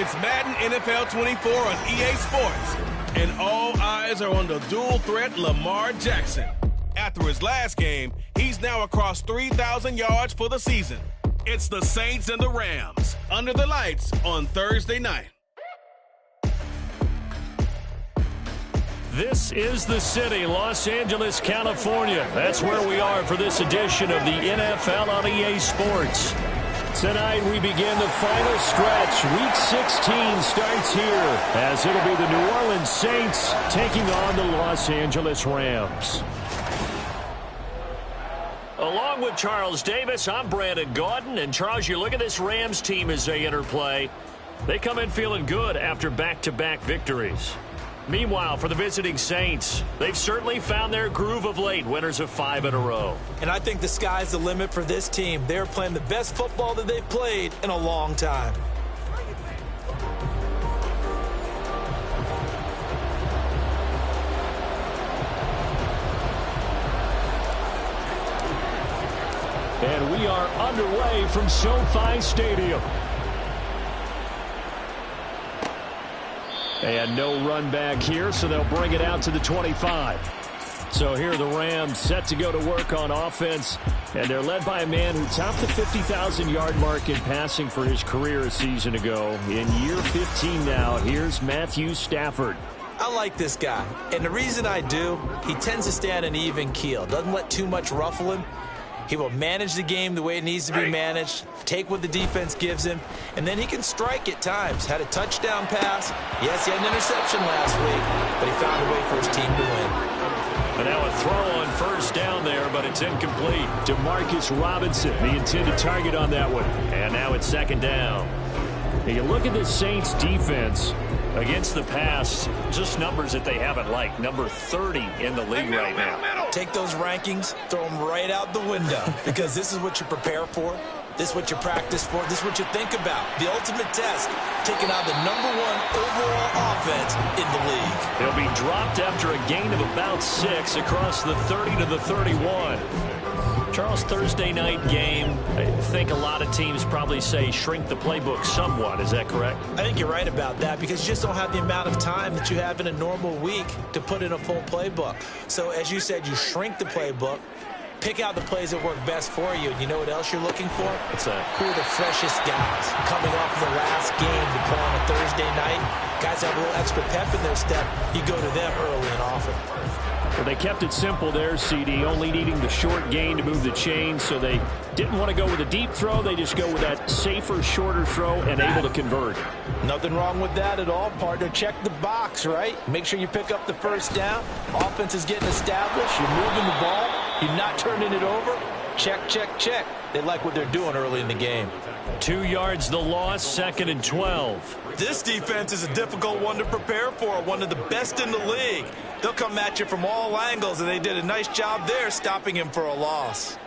It's Madden NFL 24 on EA Sports, and all eyes are on the dual threat Lamar Jackson. After his last game, he's now across 3,000 yards for the season. It's the Saints and the Rams under the lights on Thursday night. This is the city, Los Angeles, California. That's where we are for this edition of the NFL on EA Sports. Tonight we begin the final stretch. Week 16 starts here as it'll be the New Orleans Saints taking on the Los Angeles Rams. Along with Charles Davis, I'm Brandon Gaudin. And Charles, you look at this Rams team as they interplay. They come in feeling good after back-to-back victories. Meanwhile, for the visiting Saints, they've certainly found their groove of late, winners of 5 in a row. And I think the sky's the limit for this team. They're playing the best football that they've played in a long time. And we are underway from SoFi Stadium. And no run back here, so they'll bring it out to the 25. So here are the Rams set to go to work on offense. And they're led by a man who topped the 50,000-yard mark in passing for his career a season ago. In year 15 now, here's Matthew Stafford. I like this guy. And the reason I do, he tends to stay on an even keel. Doesn't let too much ruffle him. He will manage the game the way it needs to be managed, take what the defense gives him, and then he can strike at times. Had a touchdown pass. Yes, he had an interception last week, but he found a way for his team to win. And now a throw on first down there, but it's incomplete. DeMarcus Robinson, the intended target on that one. And now it's second down. And you look at the Saints defense against the pass, just numbers that they haven't liked. Number 30 in the league right now. Take those rankings, throw them right out the window, because this is what you prepare for. This is what you practice for. This is what you think about. The ultimate test, taking out the #1 overall offense in the league. They'll be dropped after a gain of about 6 across the 30 to the 31. Charles, Thursday night game, I think a lot of teams probably say shrink the playbook somewhat. Is that correct? I think you're right about that, because you just don't have the amount of time that you have in a normal week to put in a full playbook. So as you said, you shrink the playbook, pick out the plays that work best for you. And you know what else you're looking for? What's that? Who are the freshest guys coming off the last game to play on a Thursday night? Guys have a little extra pep in their step. You go to them early and often. Well, they kept it simple there, CD, only needing the short gain to move the chain, so they didn't want to go with a deep throw. They just go with that safer, shorter throw and able to convert. Nothing wrong with that at all, partner. Check the box, right? Make sure you pick up the first down. Offense is getting established. You're moving the ball. You're not turning it over. Check, check, check. They like what they're doing early in the game. 2 yards the loss, 2nd and 12. This defense is a difficult one to prepare for, one of the best in the league. They'll come at you from all angles, and they did a nice job there stopping him for a loss.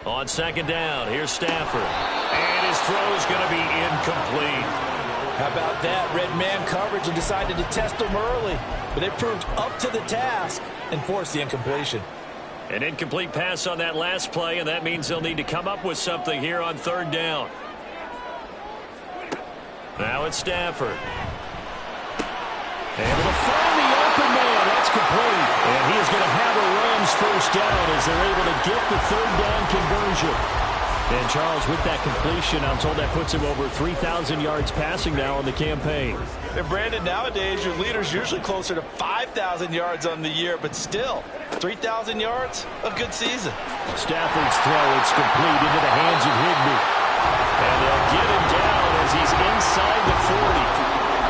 On 2nd down, here's Stafford. And his throw is going to be incomplete. How about that? Red man coverage and decided to test him early. But they proved up to the task and forced the incompletion. An incomplete pass on that last play, and that means they'll need to come up with something here on 3rd down. Now it's Stafford. Able to find the open man. That's complete. And he is going to have a Rams first down as they're able to get the 3rd down conversion. And Charles, with that completion, I'm told that puts him over 3,000 yards passing now on the campaign. And Brandon, nowadays your leader's usually closer to 5,000 yards on the year, but still, 3,000 yards, a good season. Stafford's throw, it's complete into the hands of Higbee. And they'll get him down as he's inside the 40.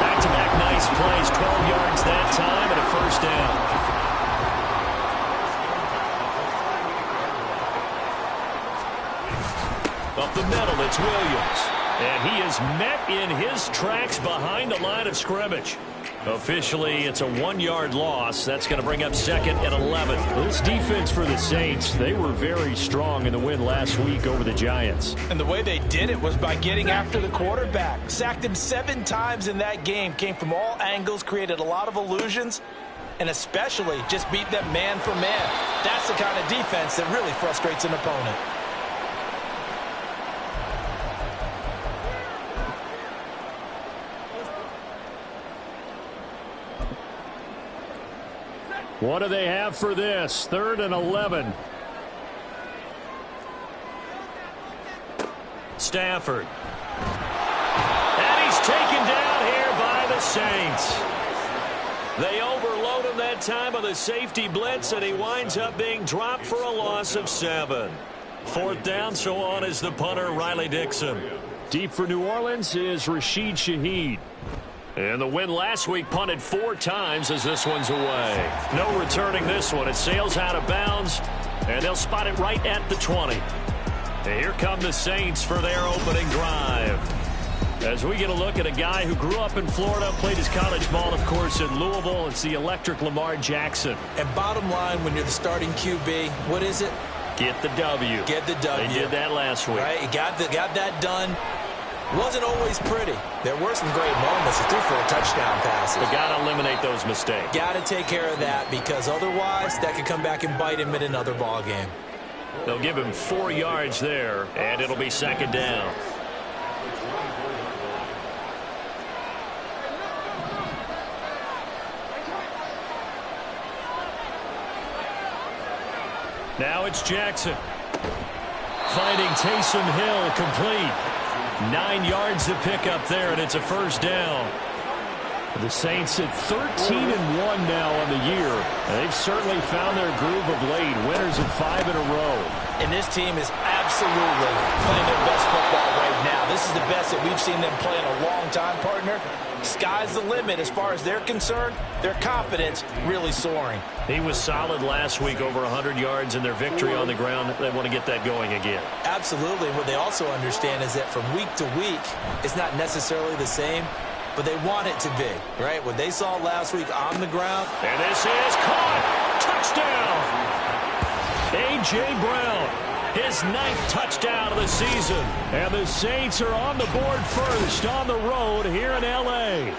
Back-to-back nice plays, 12 yards that time and a first down. Up the middle, it's Williams. And he is met in his tracks behind the line of scrimmage. Officially, it's a 1-yard loss. That's going to bring up 2nd and 11. This defense for the Saints, they were very strong in the win last week over the Giants. And the way they did it was by getting after the quarterback. Sacked him 7 times in that game. Came from all angles, created a lot of illusions, and especially just beat them man for man. That's the kind of defense that really frustrates an opponent. What do they have for this? 3rd and 11. Stafford. And he's taken down here by the Saints. They overload him that time on the safety blitz, and he winds up being dropped for a loss of 7. 4th down, so on is the punter, Riley Dixon. Deep for New Orleans is Rashid Shaheed. And the win last week punted 4 times as this one's away. No returning this one. It sails out of bounds, and they'll spot it right at the 20. And here come the Saints for their opening drive. As we get a look at a guy who grew up in Florida, played his college ball, of course, in Louisville. It's the electric Lamar Jackson. And bottom line, when you're the starting QB, what is it? Get the W. Get the W. They did that last week. Right? He got that done. Wasn't always pretty. There were some great moments. He threw for a touchdown pass. But got to eliminate those mistakes. Got to take care of that, because otherwise that could come back and bite him in another ball game. They'll give him 4 yards there, and it'll be 2nd down. Now it's Jackson. Finding Taysom Hill complete. 9 yards to pick up there, and it's a 1st down. The Saints at 13-1 now on the year. They've certainly found their groove of late. Winners of 5 in a row. And this team is absolutely playing their best football right now. This is the best that we've seen them play in a long time, partner. Sky's the limit as far as they're concerned. Their confidence really soaring. He was solid last week, over 100 yards in their victory on the ground. They want to get that going again. Absolutely. And what they also understand is that from week to week, it's not necessarily the same, but they want it to be, right? What they saw last week on the ground. And this is caught. Touchdown. A.J. Brown, his 9th touchdown of the season. And the Saints are on the board first on the road here in L.A.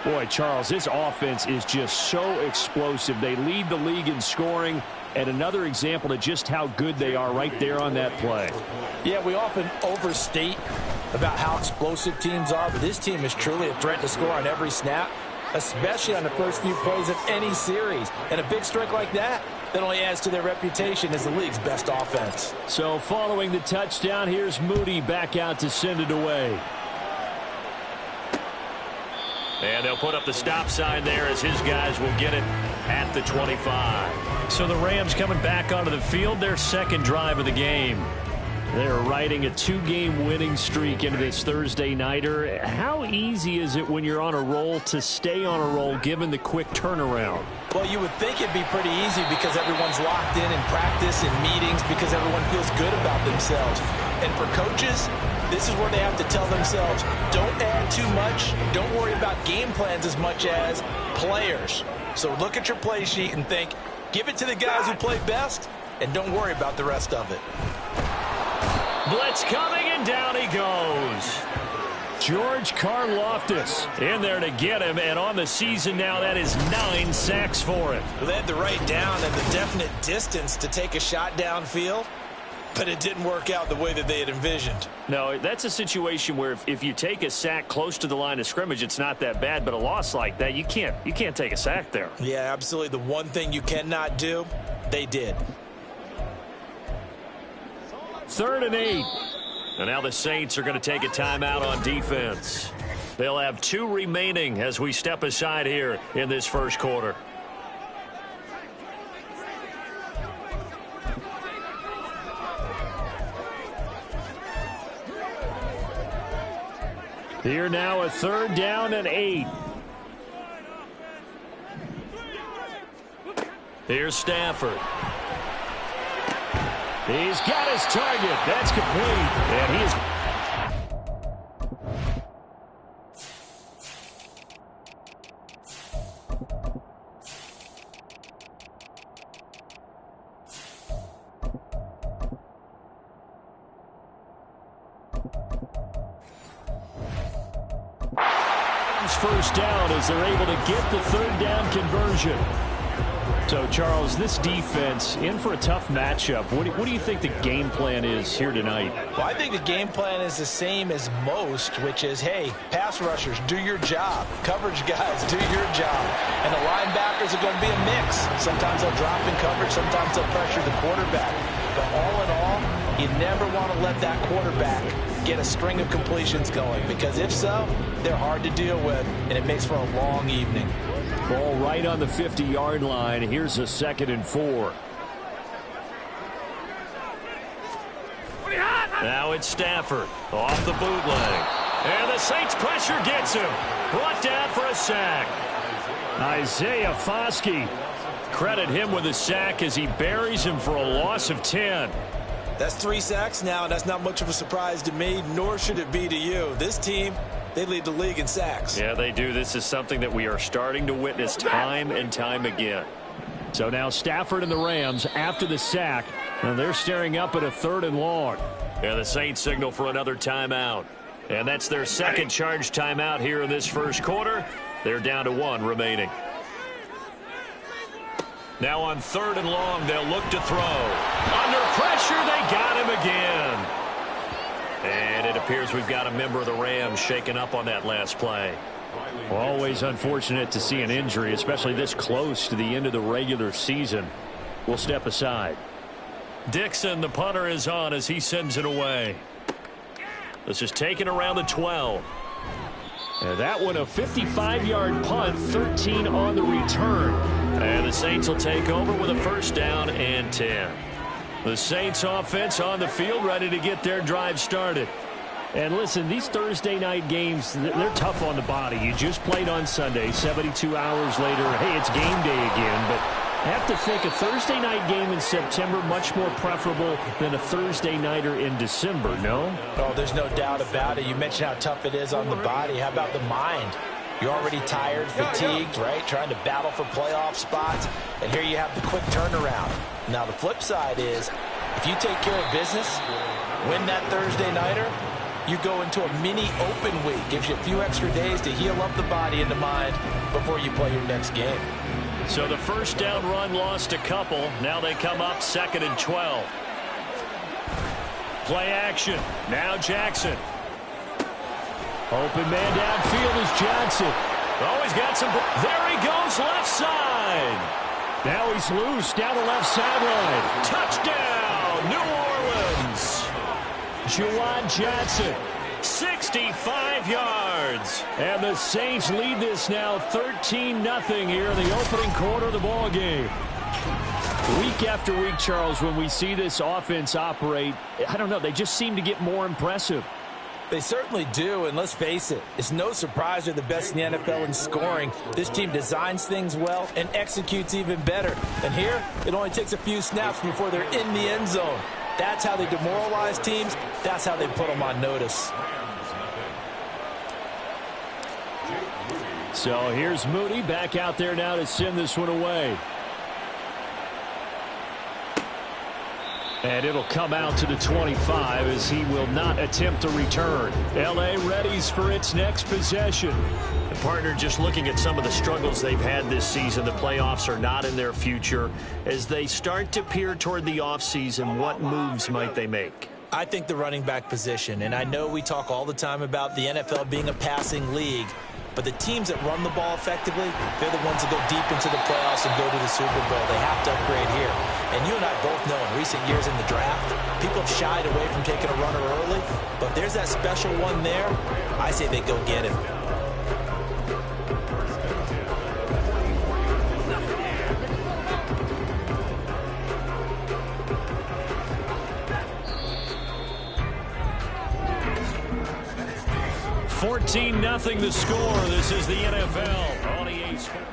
Boy, Charles, this offense is just so explosive. They lead the league in scoring, and another example of just how good they are right there on that play. Yeah, we often overstate about how explosive teams are, but this team is truly a threat to score on every snap, especially on the first few plays of any series. And a big strike like that only adds to their reputation as the league's best offense. So following the touchdown, here's Moody back out to send it away. And they'll put up the stop sign there as his guys will get it at the 25. So the Rams coming back onto the field, their 2nd drive of the game. They're riding a 2-game winning streak into this Thursday nighter. How easy is it when you're on a roll to stay on a roll given the quick turnaround? Well, you would think it'd be pretty easy because everyone's locked in practice and meetings, because everyone feels good about themselves. And for coaches, this is where they have to tell themselves, don't add too much. Don't worry about game plans as much as players. So look at your play sheet and think, give it to the guys who play best, and don't worry about the rest of it. Blitz coming, and down he goes. George Karlaftis in there to get him, and on the season now, that is 9 sacks for him. They had the right down and the definite distance to take a shot downfield, but it didn't work out the way that they had envisioned. No, that's a situation where if you take a sack close to the line of scrimmage, it's not that bad, but a loss like that, you can't take a sack there. Yeah, absolutely. The one thing you cannot do, they did. 3rd and 8. And now the Saints are going to take a timeout on defense. They'll have 2 remaining as we step aside here in this first quarter. Here now a 3rd down and 8. Here's Stafford. He's got his target. That's complete. And he is... First down as they're able to get the 3rd down conversion. So, Charles, this defense in for a tough matchup. What do you think the game plan is here tonight? Well, I think the game plan is the same as most, which is, hey, pass rushers, do your job. Coverage guys, do your job. And the linebackers are going to be a mix. Sometimes they'll drop in coverage. Sometimes they'll pressure the quarterback. But all in all, you never want to let that quarterback get a string of completions going, because if so, they're hard to deal with, and it makes for a long evening. Ball right on the 50-yard line. Here's a 2nd and 4. Now it's Stafford off the bootleg. And the Saints pressure gets him. Brought down for a sack. Isaiah Foskey. Credit him with a sack as he buries him for a loss of 10. That's 3 sacks now, and that's not much of a surprise to me, nor should it be to you. This team, they lead the league in sacks. Yeah, they do. This is something that we are starting to witness time and time again. So now Stafford and the Rams after the sack, and they're staring up at a 3rd and long. And the Saints signal for another timeout. And that's their second charge timeout here in this first quarter. They're down to 1 remaining. Now on 3rd and long, they'll look to throw. Under pressure, they got him again. And it appears we've got a member of the Rams shaken up on that last play. Always unfortunate to see an injury, especially this close to the end of the regular season. We'll step aside. Dixon, the punter, is on as he sends it away. This is taken around the 12. And that one a 55-yard punt, 13 on the return. And the Saints will take over with a 1st down and 10. The Saints offense on the field, ready to get their drive started. And listen, these Thursday night games, they're tough on the body. You just played on Sunday, 72 hours later, hey, it's game day again. But I have to think a Thursday night game in September much more preferable than a Thursday nighter in December, no? Oh, there's no doubt about it. You mentioned how tough it is on the body. How about the mind? You're already tired, fatigued, right? Trying to battle for playoff spots. And here you have the quick turnaround. Now, the flip side is, if you take care of business, win that Thursday nighter, you go into a mini open week. Gives you a few extra days to heal up the body and the mind before you play your next game. So the 1st down run lost a couple. Now they come up 2nd and 12. Play action. Now Jackson. Open man downfield is Johnson. Oh, he's got some. There he goes, left side. Now he's loose down the left sideline. Touchdown, New Orleans. Juwan Johnson, 65 yards. And the Saints lead this now 13-0 here in the opening quarter of the ball game. Week after week, Charles, when we see this offense operate, I don't know, they just seem to get more impressive. They certainly do, and let's face it, it's no surprise they're the best in the NFL in scoring. This team designs things well and executes even better. And here, it only takes a few snaps before they're in the end zone. That's how they demoralize teams. That's how they put them on notice. So here's Moody back out there now to send this one away. And it'll come out to the 25 as he will not attempt to return. L.A. readies for its next possession. The partner just looking at some of the struggles they've had this season. The playoffs are not in their future. As they start to peer toward the offseason, what moves might they make? I think the running back position, and I know we talk all the time about the NFL being a passing league, but the teams that run the ball effectively, they're the ones that go deep into the playoffs and go to the Super Bowl. They have to upgrade here. And you and I both know in recent years in the draft, people have shied away from taking a runner early. But if there's that special one there, I say they go get him. Nothing the score. This is the NFL on EA Sports.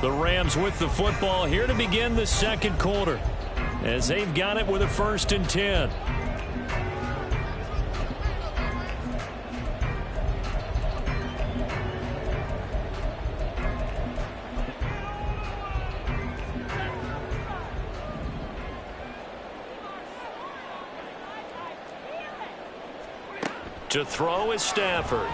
The Rams with the football here to begin the second quarter as they've got it with a 1st and 10. To throw is Stafford.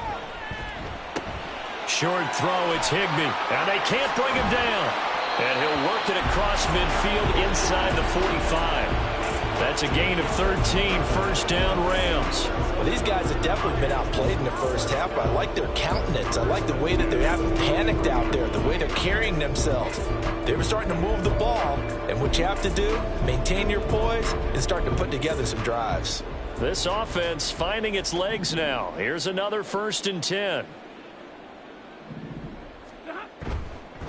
Short throw, it's Higbee. And they can't bring him down. And he'll work it across midfield inside the 45. That's a gain of 13, first down Rams. Well, these guys have definitely been outplayed in the first half, but I like their countenance. I like the way that they haven't panicked out there, the way they're carrying themselves. They were starting to move the ball, and what you have to do, maintain your poise and start to put together some drives. This offense finding its legs now. Here's another 1st and 10.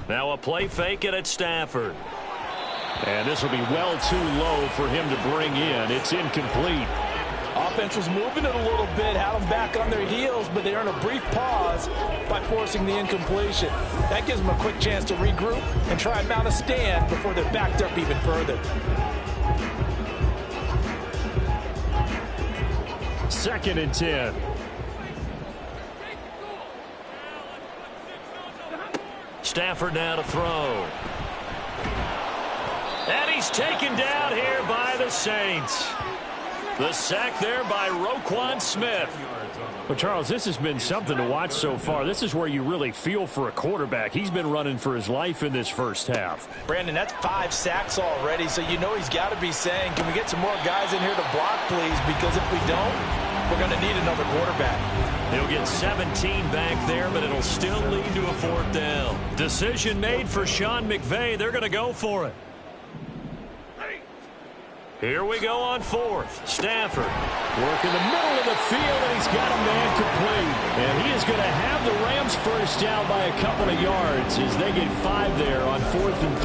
Now a play fake it at Stafford. And this will be well too low for him to bring in. It's incomplete. Offense was moving it a little bit, had them back on their heels, but they earned a brief pause by forcing the incompletion. That gives them a quick chance to regroup and try and mount a stand before they're backed up even further. 2nd and 10. Stafford now to throw. And he's taken down here by the Saints. The sack there by Roquan Smith. Well, Charles, this has been something to watch so far. This is where you really feel for a quarterback. He's been running for his life in this first half. Brandon, that's 5 sacks already, so you know he's got to be saying, can we get some more guys in here to block, please? Because if we don't, we're going to need another quarterback. He'll get 17 back there, but it'll still lead to a 4th down. Decision made for Sean McVay. They're going to go for it. Here we go on 4th. Stafford work in the middle of the field, and he's got a man complete. And he is going to have the Rams first down by a couple of yards as they get 5 there on 4th and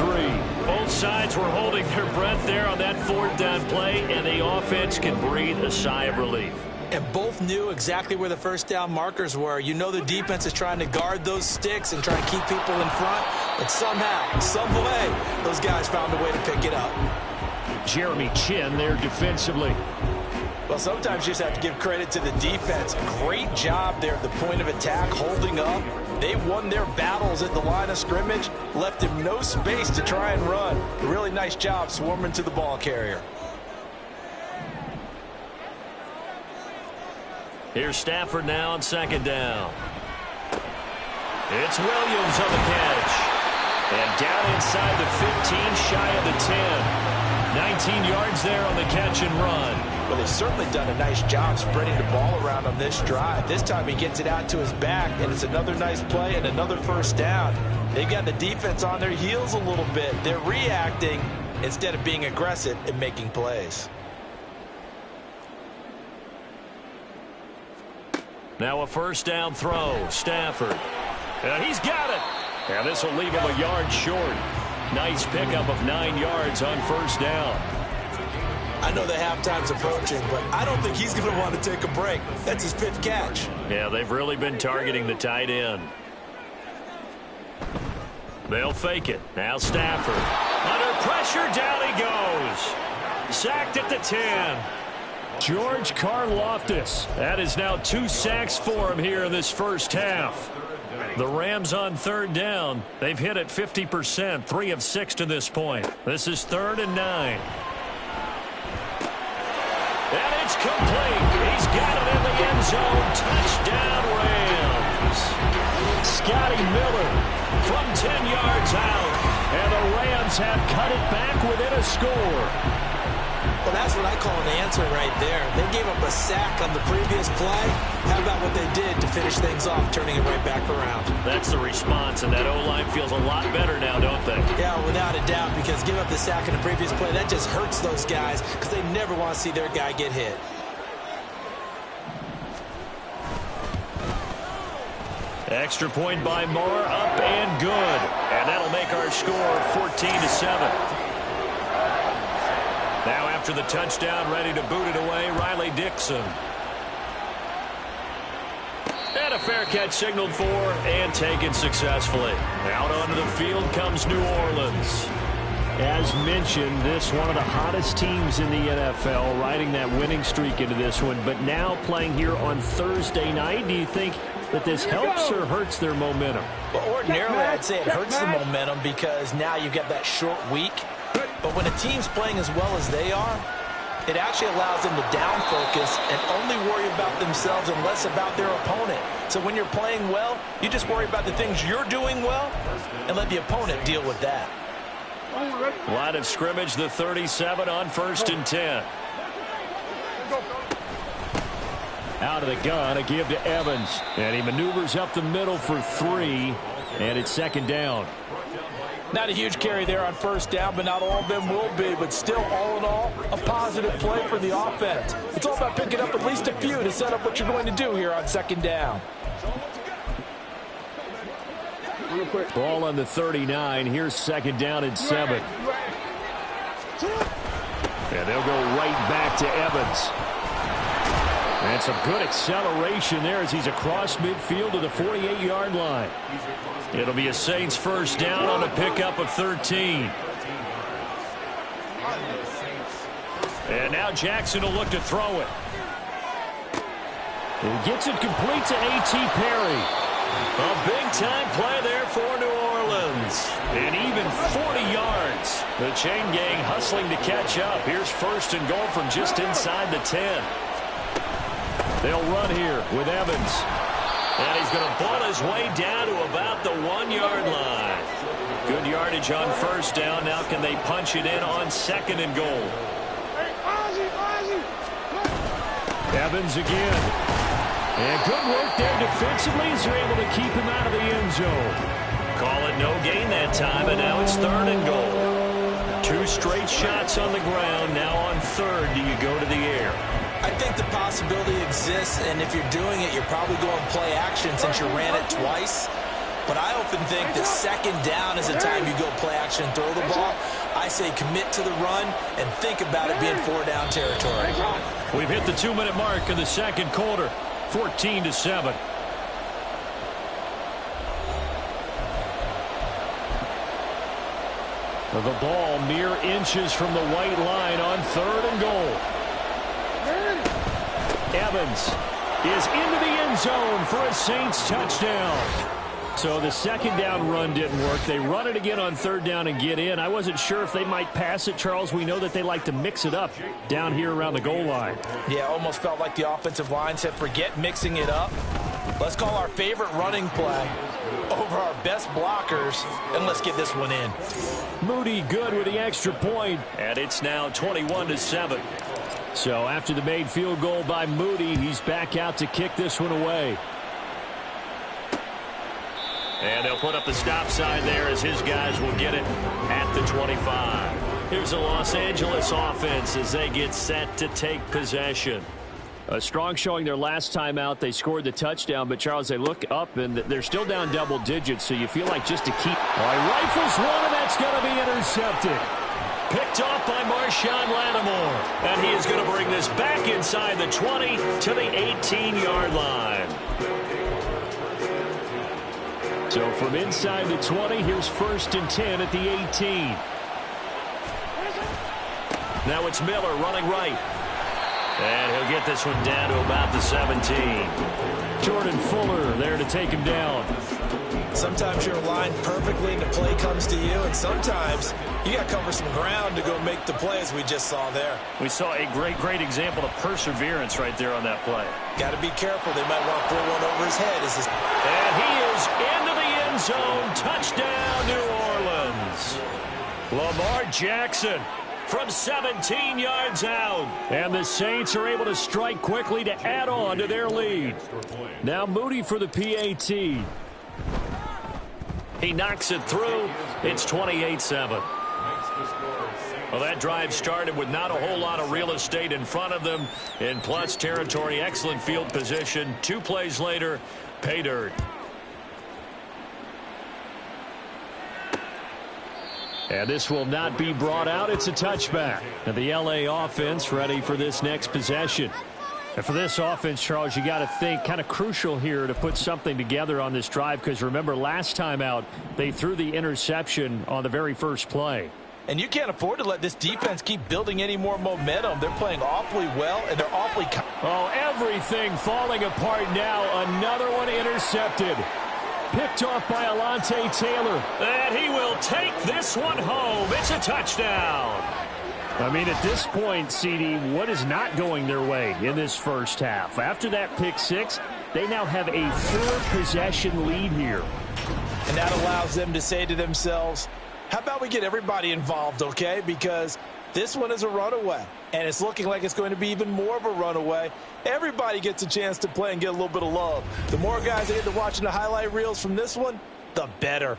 3. Both sides were holding their breath there on that 4th down play, and the offense can breathe a sigh of relief. And both knew exactly where the first down markers were. You know the defense is trying to guard those sticks and try to keep people in front. But somehow, some way, those guys found a way to pick it up. Jeremy Chin there defensively. Well, sometimes you just have to give credit to the defense. Great job there at the point of attack, holding up. They won their battles at the line of scrimmage, left him no space to try and run. A really nice job swarming to the ball carrier. Here's Stafford now on 2nd down. It's Williams on the catch. And down inside the 15, shy of the 10. 19 yards there on the catch and run. Well, they've certainly done a nice job spreading the ball around on this drive. This time he gets it out to his back, and it's another nice play and another first down. They've got the defense on their heels a little bit. They're reacting instead of being aggressive and making plays. Now a first down throw. Stafford. And he's got it. And this will leave him a yard short. Nice pickup of 9 yards on first down. I know the halftime's approaching, but I don't think he's going to want to take a break. That's his 5th catch. Yeah, they've really been targeting the tight end. They'll fake it. Now Stafford. Under pressure, down he goes. Sacked at the 10. George Karlaftis. That is now 2 sacks for him here in this first half. The Rams on 3rd down. They've hit it 50%, 3 of 6 to this point. This is 3rd and 9. And it's complete. He's got it in the end zone. Touchdown, Rams. Scotty Miller from 10 yards out. And the Rams have cut it back within a score. Well, that's what I call an answer right there. They gave up a sack on the previous play. How about what they did to finish things off, turning it right back around? That's the response, and that O-line feels a lot better now, don't they? Yeah, without a doubt, because give up the sack in the previous play, that just hurts those guys because they never want to see their guy get hit. Extra point by Moore, up and good. And that'll make our score 14-7. Now after the touchdown, ready to boot it away, Riley Dixon. And a fair catch signaled for and taken successfully. Out onto the field comes New Orleans. As mentioned, this one of the hottest teams in the NFL, riding that winning streak into this one, but now playing here on Thursday night. Do you think that this helps or hurts their momentum? Well, ordinarily, I'd say it hurts the momentum because now you get that short week. But when a team's playing as well as they are, it actually allows them to down focus and only worry about themselves and less about their opponent. So when you're playing well, you just worry about the things you're doing well and let the opponent deal with that. Line of scrimmage, the 37 on 1st and 10. Out of the gun, a give to Evans. And he maneuvers up the middle for 3, and it's 2nd down. Not a huge carry there on 1st down, but not all of them will be. But still, all in all, a positive play for the offense. It's all about picking up at least a few to set up what you're going to do here on 2nd down. Ball on the 39. Here's 2nd down and 7. And they'll go right back to Evans. And some good acceleration there as he's across midfield to the 48-yard line. It'll be a Saints 1st down on a pickup of 13. And now Jackson will look to throw it. He gets it complete to A.T. Perry. A big-time play there for New Orleans. And even 40 yards. The chain gang hustling to catch up. Here's 1st and goal from just inside the 10. They'll run here with Evans. And he's going to ball his way down to about the 1-yard line. Good yardage on 1st down. Now can they punch it in on 2nd and goal? Evans again. And good work there defensively as they're able to keep him out of the end zone. Call it no gain that time, and now it's 3rd and goal. 2 straight shots on the ground. Now on 3rd, do you go to the air? I think the possibility exists, and if you're doing it, you're probably going play action since you ran it twice. But I often think that 2nd down is the time you go play action and throw the ball. I say commit to the run and think about it being 4-down territory. We've hit the 2-minute mark in the 2nd quarter, 14-7. The ball mere inches from the white line on 3rd and goal. Evans is into the end zone for a Saints touchdown. So the 2nd down run didn't work. They run it again on 3rd down and get in. I wasn't sure if they might pass it, Charles. We know that they like to mix it up down here around the goal line. Yeah, almost felt like the offensive line said, forget mixing it up. Let's call our favorite running play over our best blockers, and let's get this one in. Moody good with the extra point, and it's now 21-7. So after the made field goal by Moody, he's back out to kick this one away. And they'll put up the stop sign there as his guys will get it at the 25. Here's the Los Angeles offense as they get set to take possession. A strong showing their last time out. They scored the touchdown, but Charles, they look up and they're still down double digits, so you feel like just to keep. Rifles one, and that's going to be intercepted. Picked off by Marshawn Lattimore. And he is going to bring this back inside the 20 to the 18-yard line. So from inside the 20, here's 1st and 10 at the 18. Now it's Miller running right. And he'll get this one down to about the 17. Jordan Fuller there to take him down. Sometimes you're aligned perfectly and the play comes to you, and sometimes you got to cover some ground to go make the play, as we just saw there. We saw a great example of perseverance right there on that play. Got to be careful. They might want to throw one over his head. And he is into the end zone. Touchdown, New Orleans. Lamar Jackson from 17 yards out. And the Saints are able to strike quickly to add on to their lead. Now Moody for the PAT. He knocks it through. It's 28-7. Well, that drive started with not a whole lot of real estate in front of them. In plus territory, excellent field position. 2 plays later, pay dirt. And this will not be brought out. It's a touchback. And the LA offense ready for this next possession. And for this offense, Charles, you got to think kind of crucial here to put something together on this drive, because remember last time out they threw the interception on the very first play. And you can't afford to let this defense keep building any more momentum. They're playing awfully well, and they're awfully... Oh, everything falling apart now. Another one intercepted. Picked off by Alontae Taylor. And he will take this one home. It's a touchdown. I mean, at this point, CD, what is not going their way in this first half? After that pick six, they now have a 4-possession lead here. And that allows them to say to themselves, How about we get everybody involved, okay? Because this one is a runaway, and it's looking like it's going to be even more of a runaway. Everybody gets a chance to play and get a little bit of love. The more guys that get to watching the highlight reels from this one, the better.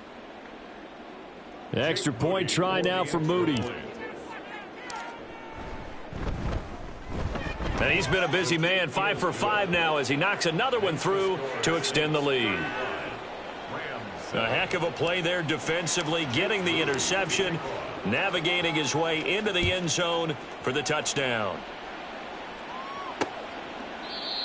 Extra point try now for Moody. And he's been a busy man, 5 for 5 now as he knocks another one through to extend the lead. A heck of a play there defensively, getting the interception, navigating his way into the end zone for the touchdown.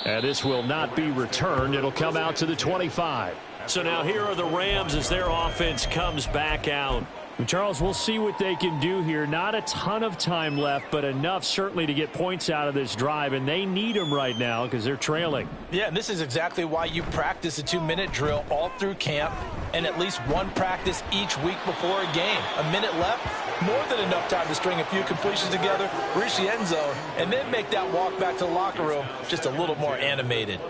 And this will not be returned. It'll come out to the 25. So now here are the Rams as their offense comes back out. Charles, we'll see what they can do here. Not a ton of time left, but enough certainly to get points out of this drive, and they need them right now because they're trailing. Yeah, and this is exactly why you practice a 2-minute drill all through camp and at least one practice each week before a game. A minute left, more than enough time to string a few completions together, reach the end zone, and then make that walk back to the locker room just a little more animated.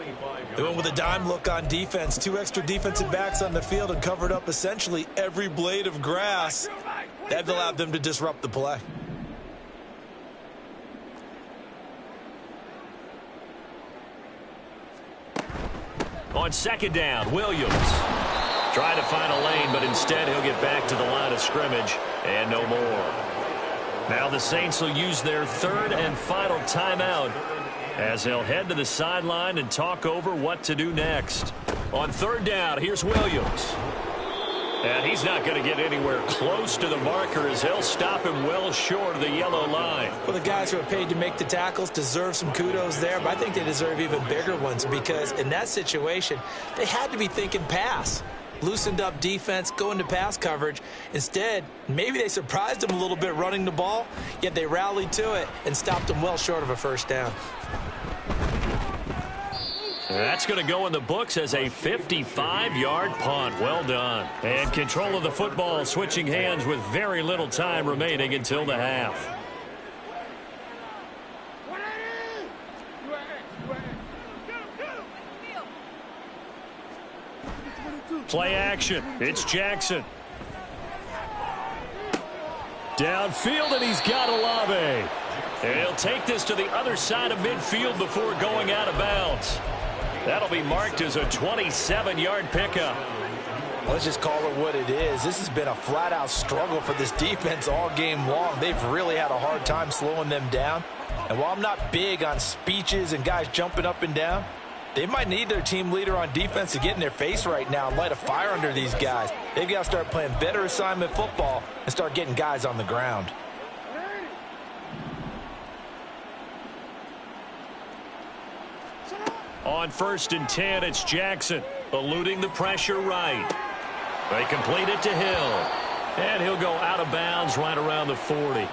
They went with a dime look on defense. 2 extra defensive backs on the field and covered up essentially every blade of grass. That allowed them to disrupt the play. On second down, Williams trying to find a lane, but instead he'll get back to the line of scrimmage and no more. Now the Saints will use their third and final timeout as they'll head to the sideline and talk over what to do next. On third down, here's Williams. And he's not going to get anywhere close to the marker as they'll stop him well short of the yellow line. Well, the guys who are paid to make the tackles deserve some kudos there, but I think they deserve even bigger ones because in that situation, they had to be thinking pass. Loosened up defense, going to pass coverage. Instead, maybe they surprised him a little bit running the ball, yet they rallied to it and stopped him well short of a first down. That's going to go in the books as a 55-yard punt. Well done. And control of the football switching hands with very little time remaining until the half. Play action. It's Jackson. Downfield, and he's got Olave. And he'll take this to the other side of midfield before going out of bounds. That'll be marked as a 27-yard pickup. Let's just call it what it is. This has been a flat-out struggle for this defense all game long. They've really had a hard time slowing them down. And while I'm not big on speeches and guys jumping up and down, they might need their team leader on defense to get in their face right now and light a fire under these guys. They've got to start playing better assignment football and start getting guys on the ground. On 1st and 10, it's Jackson, eluding the pressure right. They complete it to Hill. And he'll go out of bounds right around the 40.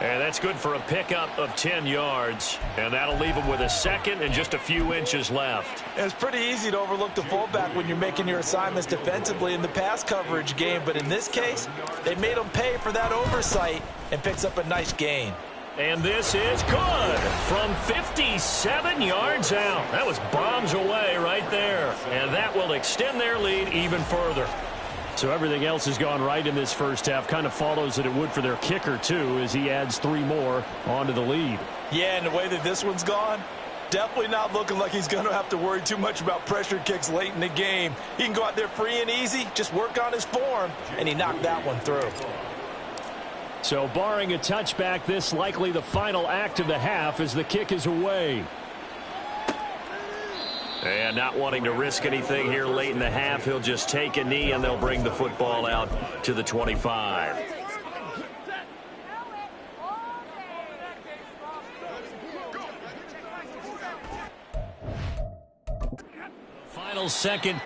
And that's good for a pickup of 10 yards. And that'll leave him with a second and just a few inches left. It's pretty easy to overlook the fullback when you're making your assignments defensively in the pass coverage game. But in this case, they made him pay for that oversight and picks up a nice gain. And this is good from 57 yards out. That was bombs away right there. And that will extend their lead even further. So everything else has gone right in this first half. Kind of follows that it would for their kicker, too, as he adds 3 more onto the lead. Yeah, and the way that this one's gone, definitely not looking like he's going to have to worry too much about pressure kicks late in the game. He can go out there free and easy, just work on his form, and he knocked that one through. So barring a touchback, this likely the final act of the half as the kick is away. And not wanting to risk anything here late in the half, he'll just take a knee and they'll bring the football out to the 25. Final second.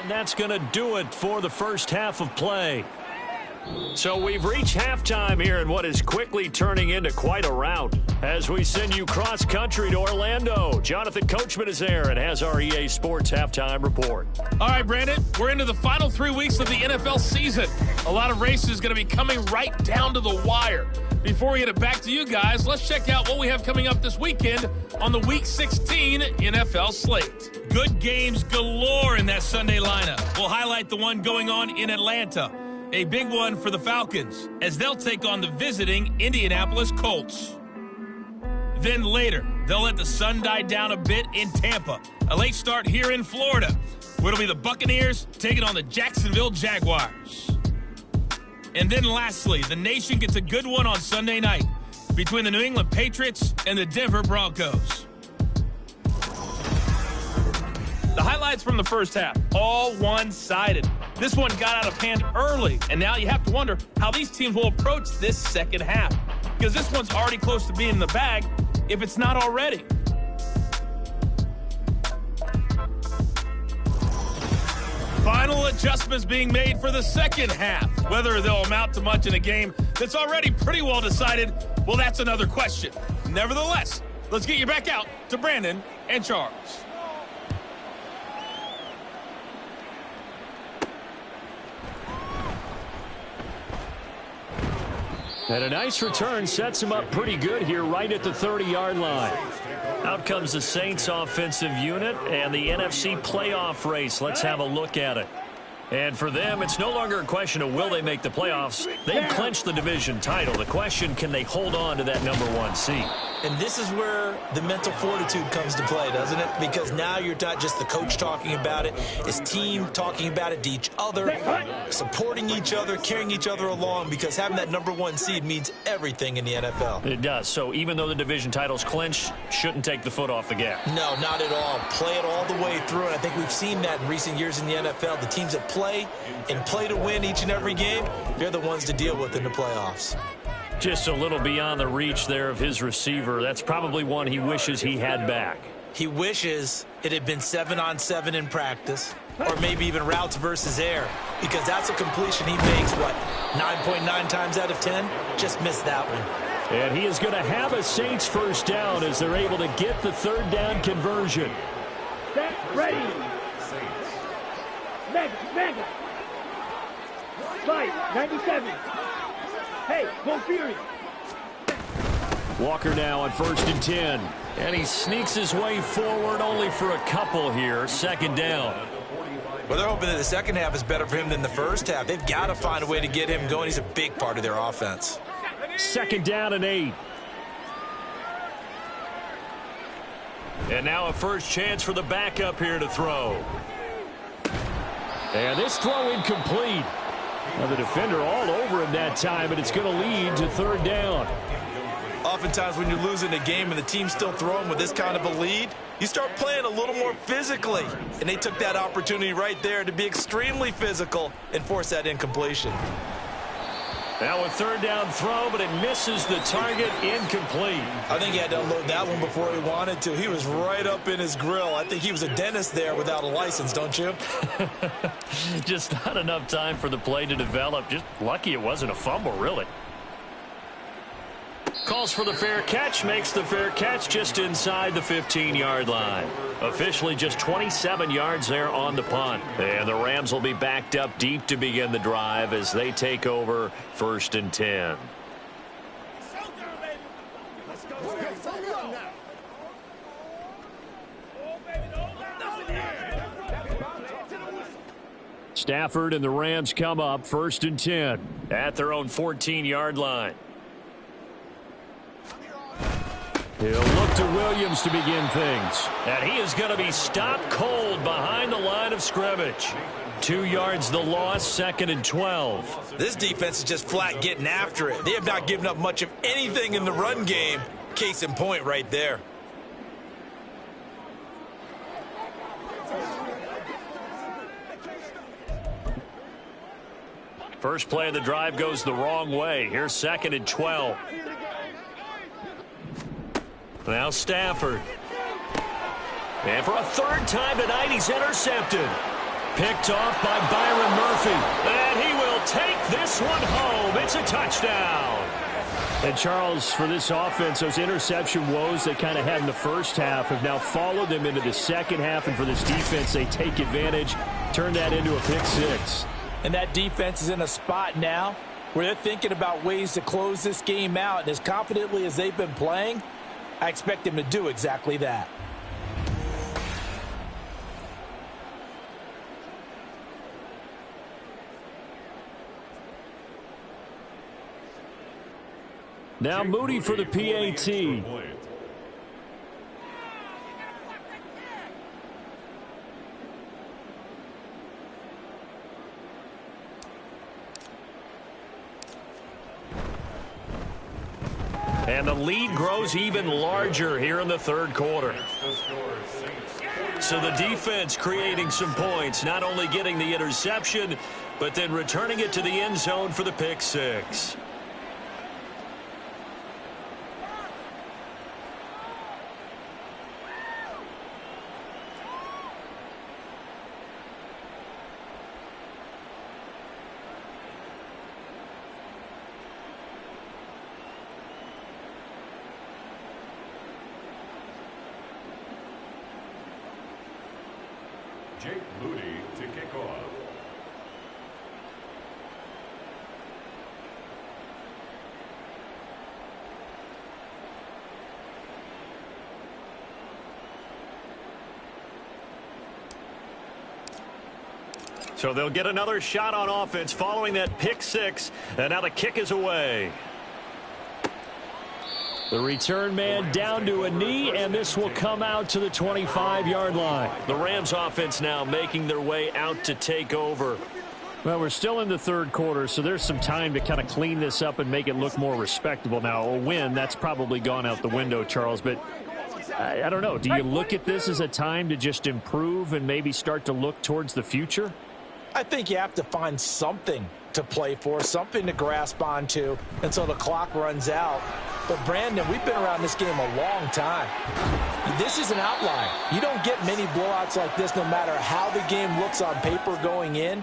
And that's going to do it for the first half of play. So we've reached halftime here in what is quickly turning into quite a rout as we send you cross-country to Orlando. Jonathan Coachman is there and has our EA Sports halftime report. All right, Brandon, we're into the final 3 weeks of the NFL season. A lot of races going to be coming right down to the wire. Before we get it back to you guys, let's check out what we have coming up this weekend on the Week 16 NFL slate. Good games galore in that Sunday lineup. We'll highlight the one going on in Atlanta. A big one for the Falcons as they'll take on the visiting Indianapolis Colts. Then later, they'll let the sun die down a bit in Tampa. A late start here in Florida, where it'll be the Buccaneers taking on the Jacksonville Jaguars. And then lastly, the nation gets a good one on Sunday night between the New England Patriots and the Denver Broncos. The highlights from the first half, all one-sided. This one got out of hand early, and now you have to wonder how these teams will approach this second half, because this one's already close to being in the bag, if it's not already. Final adjustments being made for the second half. Whether they'll amount to much in a game that's already pretty well decided, well, that's another question. Nevertheless, let's get you back out to Brandon and Charles. And a nice return sets him up pretty good here right at the 30-yard line. Out comes the Saints offensive unit and the NFC playoff race. Let's have a look at it. And for them, it's no longer a question of will they make the playoffs. They've clinched the division title. The question, can they hold on to that #1 seed? And this is where the mental fortitude comes to play, doesn't it? Because now you're not just the coach talking about it. It's team talking about it to each other, supporting each other, carrying each other along, because having that #1 seed means everything in the NFL. It does. So even though the division title's clinched, shouldn't take the foot off the gas. No, not at all. Play it all the way through, and I think we've seen that in recent years in the NFL. The teams that play and play to win each and every game, they're the ones to deal with in the playoffs. Just a little beyond the reach there of his receiver. That's probably one he wishes he had back. He wishes it had been 7-on-7 in practice, or maybe even routes versus air, because that's a completion he makes, 9.9 times out of 10? Just missed that one. And he is going to have a Saints first down as they're able to get the third down conversion. Set, ready. Mega. Fight, 97. Hey, go Fury. Walker now on 1st and 10. And he sneaks his way forward only for a couple here. Second down. Well, they're hoping that the second half is better for him than the first half. They've got to find a way to get him going. He's a big part of their offense. Second down and 8. And now a first chance for the backup here to throw. And this throw incomplete. Now the defender all over him that time, and it's going to lead to third down. Oftentimes when you're losing a game and the team's still throwing with this kind of a lead, you start playing a little more physically. And they took that opportunity right there to be extremely physical and force that incompletion. Now a third down throw, but it misses the target, incomplete. I think he had to unload that one before he wanted to. He was right up in his grill. I think he was a dentist there without a license, don't you? Just not enough time for the play to develop. Just lucky it wasn't a fumble, really. Calls for the fair catch, makes the fair catch just inside the 15-yard line. Officially just 27 yards there on the punt. And the Rams will be backed up deep to begin the drive as they take over 1st and 10. Stafford and the Rams come up 1st and 10 at their own 14-yard line. He'll look to Williams to begin things. And he is going to be stopped cold behind the line of scrimmage. 2 yards the loss, 2nd and 12. This defense is just flat getting after it. They have not given up much of anything in the run game. Case in point right there. First play of the drive goes the wrong way. Here's 2nd and 12. Now Stafford. And for a 3rd time tonight, he's intercepted. Picked off by Byron Murphy. And he will take this one home. It's a touchdown. And Charles, for this offense, those interception woes they kind of had in the first half have now followed them into the second half. And for this defense, they take advantage, turn that into a pick 6. And that defense is in a spot now where they're thinking about ways to close this game out. And as confidently as they've been playing, I expect them to do exactly that. Now Moody for the PAT. And the lead grows even larger here in the 3rd quarter. So the defense creating some points, not only getting the interception, but then returning it to the end zone for the pick 6. Jake Moody to kick off. So they'll get another shot on offense following that pick 6. And now the kick is away. The return man down to a knee, and this will come out to the 25-yard line. The Rams offense now making their way out to take over. Well, we're still in the 3rd quarter, so there's some time to kind of clean this up and make it look more respectable. Now, a win, that's probably gone out the window, Charles, but I don't know. Do you look at this as a time to just improve and maybe start to look towards the future? I think you have to find something to play for, something to grasp onto until the clock runs out. But, Brandon, we've been around this game a long time. This is an outlier. You don't get many blowouts like this no matter how the game looks on paper going in.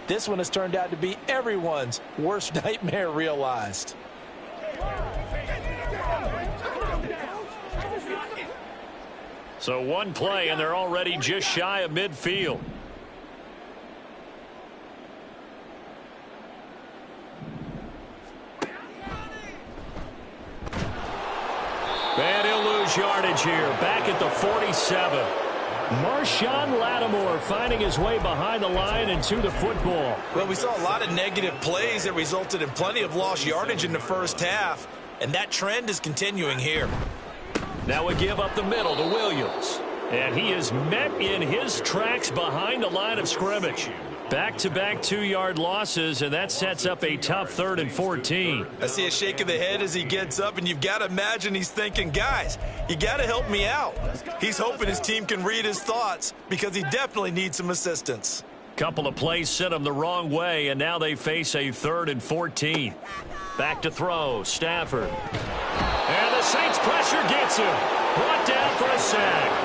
This one has turned out to be everyone's worst nightmare realized. So one play, and they're already just shy of midfield. And he'll lose yardage here. Back at the 47. Marshawn Lattimore finding his way behind the line and to the football. Well, we saw a lot of negative plays that resulted in plenty of lost yardage in the first half. And that trend is continuing here. Now we give up the middle to Williams. And he is met in his tracks behind the line of scrimmage. Back-to-back 2-yard losses, and that sets up a tough 3rd and 14. I see a shake of the head as he gets up, and you've got to imagine he's thinking, guys, you got to help me out. He's hoping his team can read his thoughts because he definitely needs some assistance. Couple of plays sent him the wrong way, and now they face a 3rd and 14. Back to throw, Stafford. And the Saints pressure gets him. Brought down for a sack.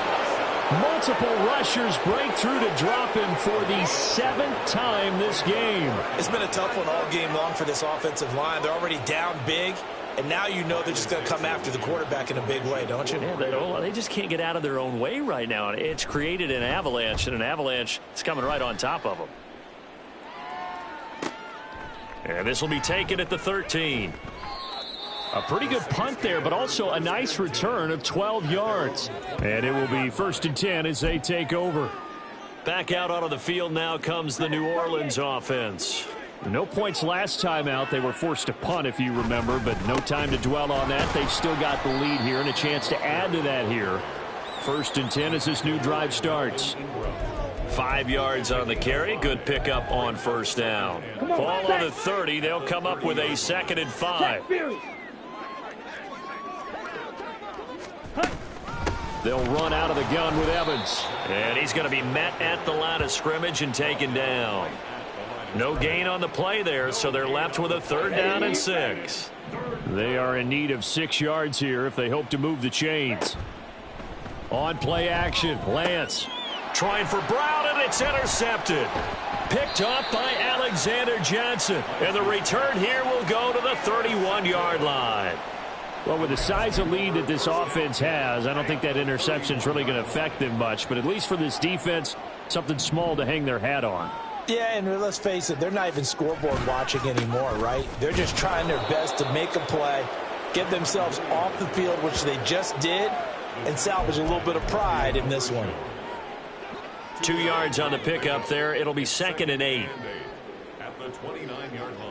Multiple rushers break through to drop him for the 7th time this game. It's been a tough one all game long for this offensive line. They're already down big, and now you know they're just going to come after the quarterback in a big way, don't you? Yeah, they just can't get out of their own way right now. It's created an avalanche, and an avalanche is coming right on top of them. And this will be taken at the 13. A pretty good punt there, but also a nice return of 12 yards. And it will be 1st and 10 as they take over. Back out onto the field now comes the New Orleans offense. No points last time out. They were forced to punt, if you remember, but no time to dwell on that. They've still got the lead here and a chance to add to that here. 1st and 10 as this new drive starts. 5 yards on the carry. Good pickup on 1st down. Ball on the 30. They'll come up with a 2nd and 5. They'll run out of the gun with Evans. And he's going to be met at the line of scrimmage and taken down. No gain on the play there, so they're left with a 3rd down and 6. They are in need of 6 yards here if they hope to move the chains. On play action, Lance. Trying for Brown, and it's intercepted. Picked off by Alexander Johnson. And the return here will go to the 31-yard line. Well, with the size of lead that this offense has, I don't think that interception is really going to affect them much. But at least for this defense, something small to hang their hat on. Yeah, and let's face it, they're not even scoreboard watching anymore, right? They're just trying their best to make a play, get themselves off the field, which they just did, and salvage a little bit of pride in this one. 2 yards on the pickup there. It'll be 2nd and 8. At the 29-yard line.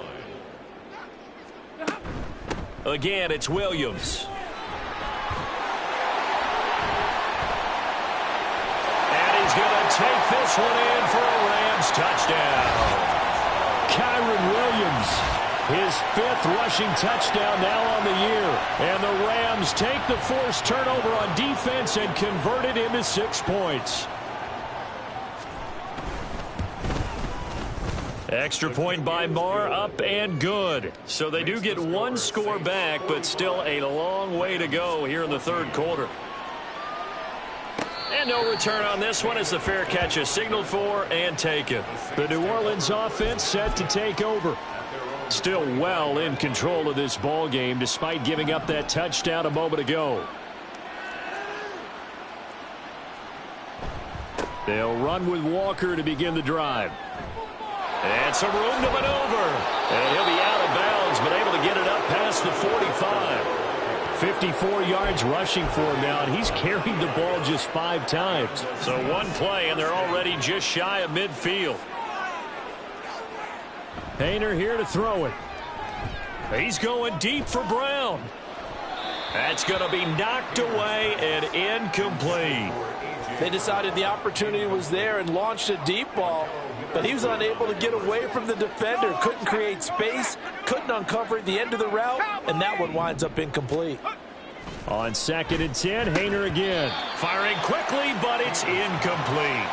Again, it's Williams. And he's going to take this one in for a Rams touchdown. Kyron Williams, his 5th rushing touchdown now on the year. And the Rams take the forced turnover on defense and convert it into 6 points. Extra point by Marr, up and good. So they do get 1 score back, but still a long way to go here in the 3rd quarter. And no return on this one as the fair catch is signaled for and taken. The New Orleans offense set to take over. Still well in control of this ball game despite giving up that touchdown a moment ago. They'll run with Walker to begin the drive. And some room to maneuver. And he'll be out of bounds, but able to get it up past the 45. 54 yards rushing for him now, and he's carried the ball just 5 times. So 1 play, and they're already just shy of midfield. Hayner here to throw it. He's going deep for Brown. That's going to be knocked away and incomplete. They decided the opportunity was there and launched a deep ball, but he was unable to get away from the defender. Couldn't create space, couldn't uncover the end of the route, and that one winds up incomplete. On 2nd and 10, Hayner again. Firing quickly, but it's incomplete.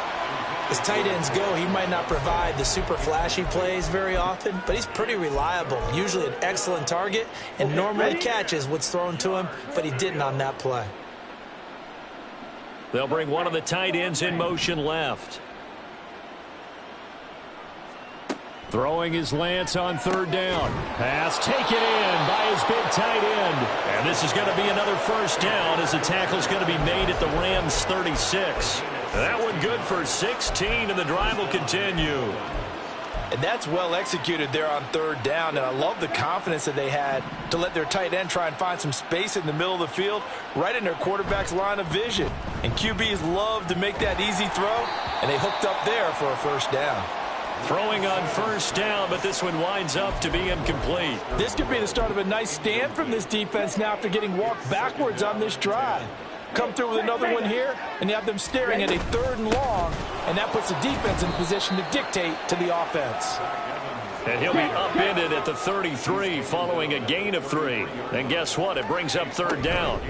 As tight ends go, he might not provide the super flashy plays very often, but he's pretty reliable. Usually an excellent target, and normally catches what's thrown to him, but he didn't on that play. They'll bring one of the tight ends in motion left. Throwing his Lance on 3rd down. Pass taken in by his big tight end. And this is going to be another 1st down as the tackle's going to be made at the Rams 36. That one good for 16, and the drive will continue. And that's well executed there on 3rd down, and I love the confidence that they had to let their tight end try and find some space in the middle of the field, right in their quarterback's line of vision. And QBs love to make that easy throw, and they hooked up there for a 1st down. Throwing on 1st down, but this one winds up to be incomplete. This could be the start of a nice stand from this defense now after getting walked backwards on this drive. Come through with another one here, and you have them staring at a 3rd and long, and that puts the defense in position to dictate to the offense. And he'll be upended at the 33 following a gain of 3. And guess what? It brings up 3rd down.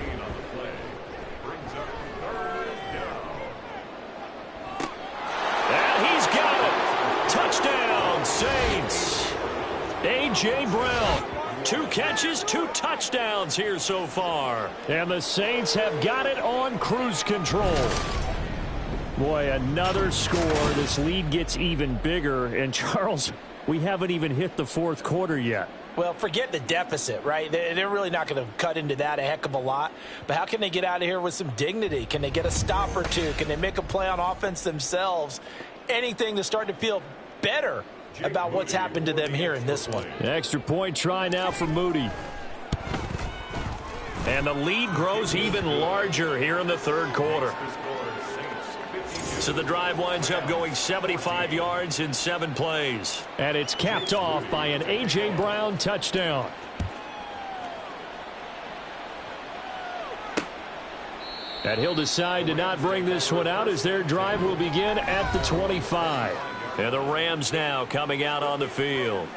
And he's got it. Touchdown, Saints. A.J. Brown. 2 catches, 2 touchdowns here so far. And the Saints have got it on cruise control. Boy, another score. This lead gets even bigger. And, Charles, we haven't even hit the 4th quarter yet. Well, forget the deficit, right? They're really not going to cut into that a heck of a lot. But how can they get out of here with some dignity? Can they get a stop or 2? Can they make a play on offense themselves? Anything to start to feel better about what's happened to them here in this one. Extra point try now for Moody. And the lead grows even larger here in the 3rd quarter. So the drive winds up going 75 yards in 7 plays. And it's capped off by an A.J. Brown touchdown. And he'll decide to not bring this one out as their drive will begin at the 25. And the Rams now coming out on the field.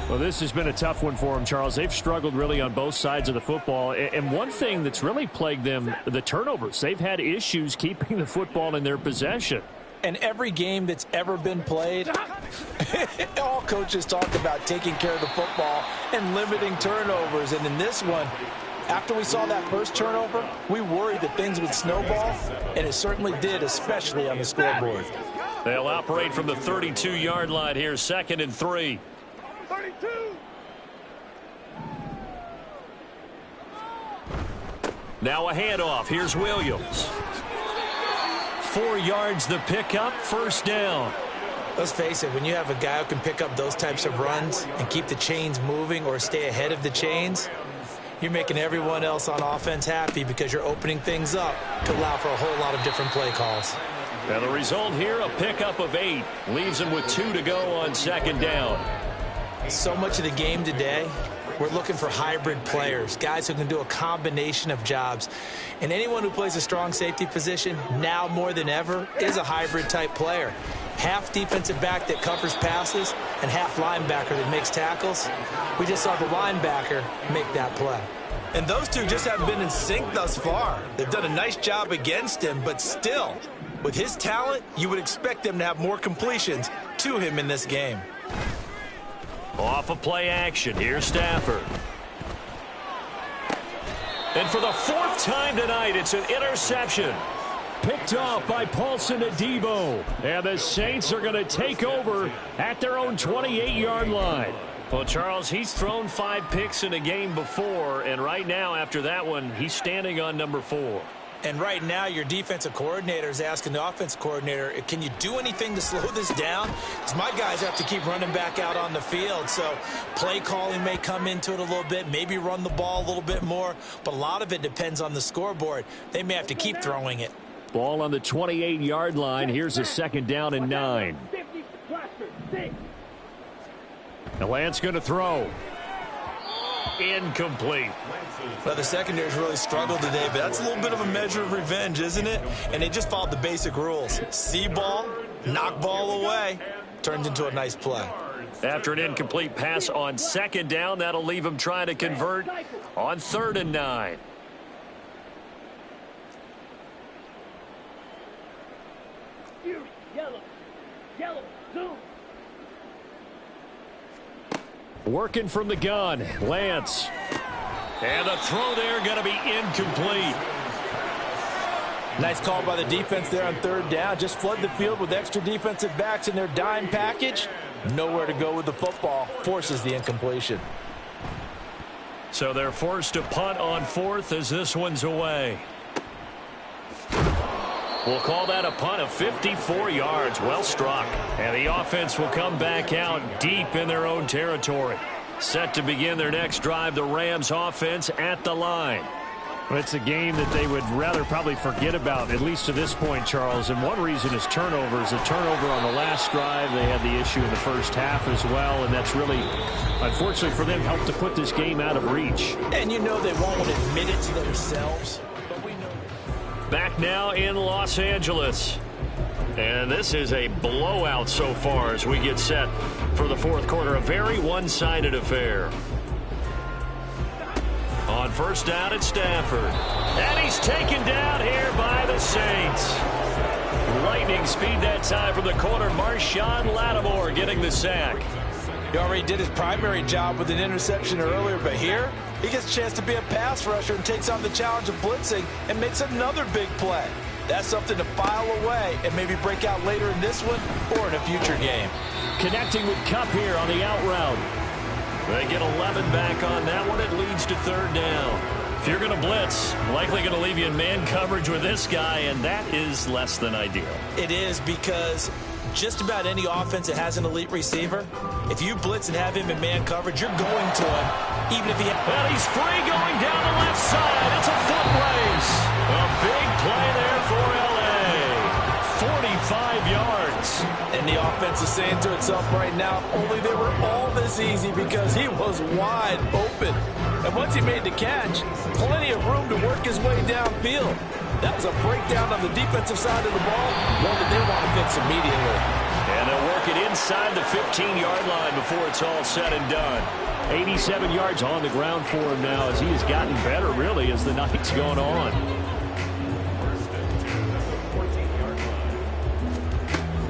Well, this has been a tough one for them, Charles. They've struggled really on both sides of the football. And one thing that's really plagued them, the turnovers. They've had issues keeping the football in their possession. And every game that's ever been played, all coaches talk about taking care of the football and limiting turnovers. And in this one, after we saw that first turnover, we worried that things would snowball, and it certainly did, especially on the scoreboard. They'll operate from the 32-yard line here, 2nd and 3. 32. Now a handoff. Here's Williams. 4 yards the pickup, 1st down. Let's face it, when you have a guy who can pick up those types of runs and keep the chains moving or stay ahead of the chains, you're making everyone else on offense happy because you're opening things up to allow for a whole lot of different play calls. And the result here, a pickup of 8. Leaves them with 2 to go on 2nd down. So much of the game today, we're looking for hybrid players, guys who can do a combination of jobs. And anyone who plays a strong safety position, now more than ever, is a hybrid type player. Half defensive back that covers passes and half linebacker that makes tackles. We just saw the linebacker make that play. And those two just haven't been in sync thus far. They've done a nice job against him, but still, with his talent, you would expect them to have more completions to him in this game. Off of play action, here's Stafford. And for the 4th time tonight, it's an interception. Picked off by Paulson Adebo. And the Saints are going to take over at their own 28-yard line. Well, Charles, he's thrown 5 picks in a game before, and right now, after that one, he's standing on number 4. And right now, your defensive coordinator is asking the offensive coordinator, can you do anything to slow this down? Because my guys have to keep running back out on the field. So play calling may come into it a little bit, maybe run the ball a little bit more. But a lot of it depends on the scoreboard. They may have to keep throwing it. Ball on the 28-yard line. Here's a 2nd down and 9. The Lance going to throw. Incomplete. Well, the secondary's really struggled today, but that's a little bit of a measure of revenge, isn't it? And they just followed the basic rules. See ball, knock ball away. Turned into a nice play. After an incomplete pass on 2nd down, that'll leave him trying to convert on 3rd and 9. Yellow, zoom. Working from the gun, Lance. And the throw there going to be incomplete. Nice call by the defense there on 3rd down. Just flood the field with extra defensive backs in their dime package. Nowhere to go with the football. Forces the incompletion. So they're forced to punt on 4th as this one's away. We'll call that a punt of 54 yards. Well struck. And the offense will come back out deep in their own territory. Set to begin their next drive, the Rams offense at the line. Well, it's a game that they would rather probably forget about, at least to this point, Charles. And one reason is turnovers. A turnover on the last drive. They had the issue in the first half as well. And that's really, unfortunately for them, helped to put this game out of reach. And you know they won't admit it to themselves. But we know. Back now in Los Angeles. And this is a blowout so far as we get set for the 4th quarter. A very one-sided affair. On 1st down at Stafford. And he's taken down here by the Saints. Lightning speed that time from the corner. Marshawn Lattimore getting the sack. He already did his primary job with an interception earlier, but here he gets a chance to be a pass rusher and takes on the challenge of blitzing and makes another big play. That's something to file away and maybe break out later in this one or in a future game. Connecting with Kupp here on the out route. They get 11 back on that one. It leads to 3rd down. If you're going to blitz, likely going to leave you in man coverage with this guy, and that is less than ideal. It is, because just about any offense that has an elite receiver, if you blitz and have him in man coverage, you're going to him, even if he... Well, he's free going down the left side. It's a foot race. A big play there for L.A. of yards. And the offense is saying to itself right now, only they were all this easy because he was wide open. And once he made the catch, plenty of room to work his way downfield. That was a breakdown on the defensive side of the ball, one that they want to fix immediately. And they'll work it inside the 15-yard line before it's all said and done. 87 yards on the ground for him now as he has gotten better, really, as the night's going on.